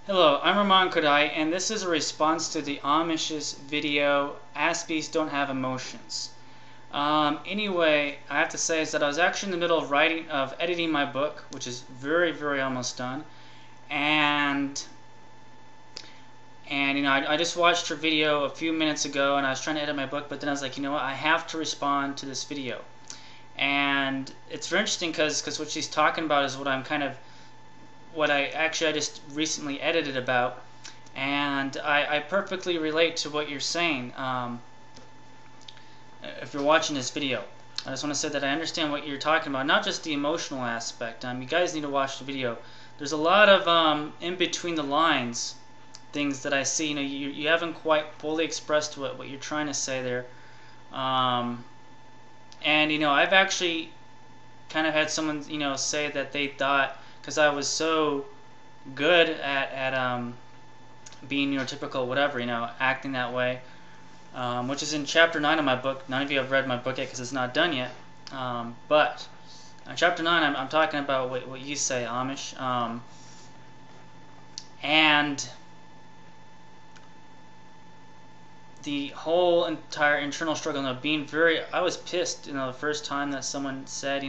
Hello, I'm Arman Khodaei, and this is a response to the AnMish's video, Aspies Don't Have Emotions. Anyway, I have to say is that I was actually in the middle of editing my book, which is very almost done, and I just watched her video a few minutes ago, and I was trying to edit my book, but then I was like, you know what, I have to respond to this video. And it's very interesting because what she's talking about is what I just recently edited about, and I perfectly relate to what you're saying. If you're watching this video, I just want to say that I understand what you're talking about, not just the emotional aspect. You guys need to watch the video. There's a lot of in between the lines things that I see. You haven't quite fully expressed what you're trying to say there. And I've actually kind of had someone say that they thought, because I was so good at being neurotypical, whatever, acting that way, which is in chapter 9 of my book. None of you have read my book yet because it's not done yet, but in chapter 9 I'm talking about what you say, Amish, and the whole entire internal struggle of being I was pissed, the first time that someone said,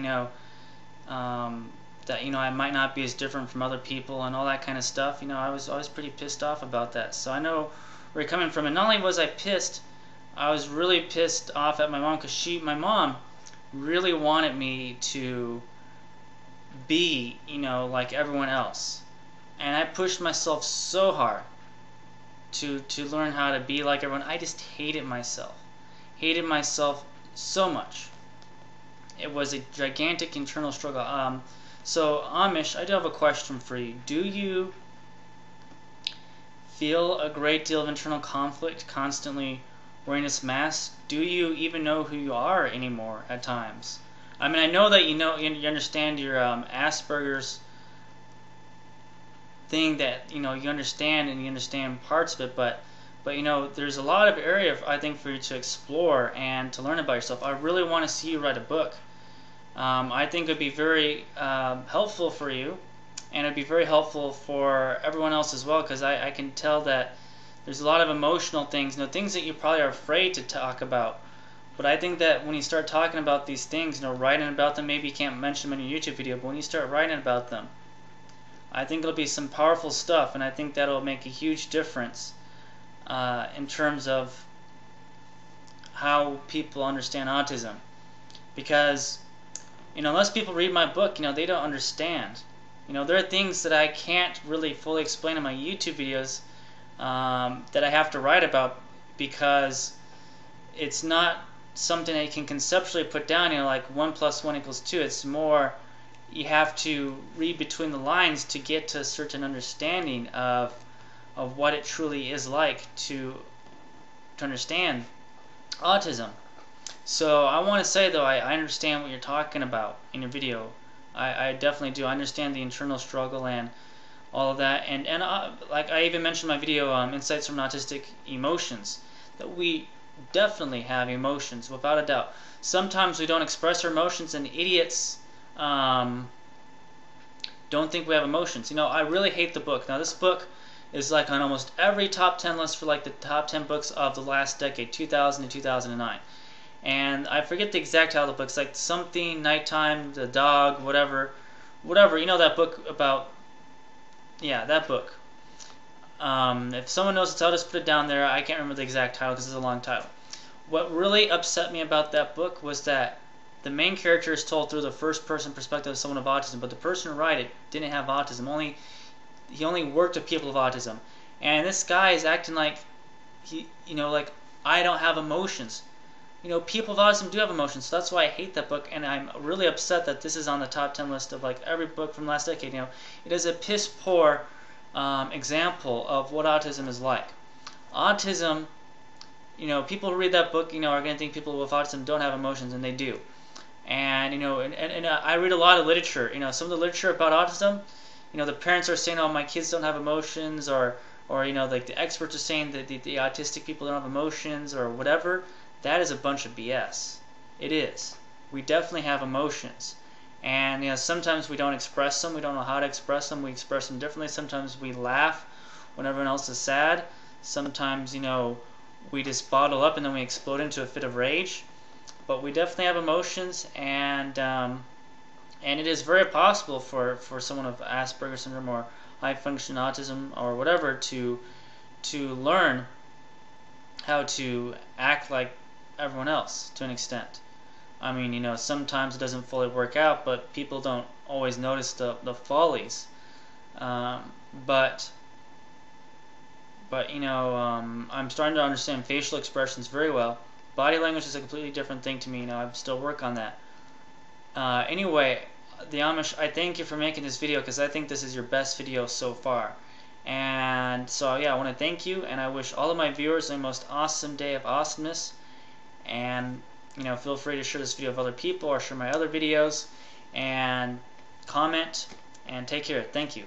that I might not be as different from other people and all that kind of stuff. I was pretty pissed off about that. So I know where you're coming from. And not only was I pissed, I was really pissed off at my mom, because my mom really wanted me to be, like everyone else. And I pushed myself so hard to learn how to be like everyone. I just hated myself so much. It was a gigantic internal struggle. So Amish, I do have a question for you. Do you feel a great deal of internal conflict constantly wearing this mask? Do you even know who you are anymore at times? I mean, I know that you understand your Asperger's thing, that you understand, and you understand parts of it, but there's a lot of area, I think, for you to explore and to learn about yourself. I really want to see you write a book. I think it would be very helpful for you, and it would be very helpful for everyone else as well, because I can tell that there's a lot of emotional things, things that you probably are afraid to talk about. But I think that when you start talking about these things, writing about them, maybe you can't mention them in your YouTube video, but when you start writing about them, I think it'll be some powerful stuff, and I think that'll make a huge difference in terms of how people understand autism. Because unless people read my book, they don't understand. There are things that I can't really fully explain in my YouTube videos that I have to write about, because it's not something that you can conceptually put down, like 1 + 1 = 2. It's more, you have to read between the lines to get to a certain understanding of what it truly is like to understand autism. So I want to say, though, I understand what you're talking about in your video. I definitely do. I understand the internal struggle and all of that. And like I even mentioned in my video, Insights from Autistic Emotions, that we definitely have emotions, without a doubt. Sometimes we don't express our emotions, and idiots don't think we have emotions. I really hate the book. Now, this book is like on almost every top 10 list for like the top 10 books of the last decade, 2000 to 2009. And I forget the exact title of the book. It's like something, Nighttime, the Dog, whatever. That book about, yeah, that book. If someone knows the title, just put it down there. I can't remember the exact title because it's a long title. What really upset me about that book was that the main character is told through the first-person perspective of someone with autism, but the person who wrote it didn't have autism. He only worked with people with autism. And this guy is acting like like, I don't have emotions. People with autism do have emotions, so that's why I hate that book, and I'm really upset that this is on the top 10 list of like every book from last decade. It is a piss poor example of what autism is like. Autism, people who read that book, are going to think people with autism don't have emotions, and they do. And I read a lot of literature. Some of the literature about autism, the parents are saying, oh, my kids don't have emotions, or like the experts are saying that the autistic people don't have emotions, or whatever. That is a bunch of BS. It is. We definitely have emotions. And sometimes we don't express them. We don't know how to express them. We express them differently. Sometimes we laugh when everyone else is sad. Sometimes, you know, we just bottle up and then we explode into a fit of rage. But we definitely have emotions, and it is very possible for someone with Asperger's syndrome or high function autism or whatever to learn how to act like everyone else to an extent. I mean, you know, sometimes it doesn't fully work out, but people don't always notice the follies. But you know, I'm starting to understand facial expressions very well. Body language is a completely different thing to me. You know, I still work on that. Anyway, the Amish, I thank you for making this video because I think this is your best video so far. And so yeah, I want to thank you, and I wish all of my viewers the most awesome day of awesomeness. And you know, feel free to share this video with other people or share my other videos and comment, and take care. Thank you.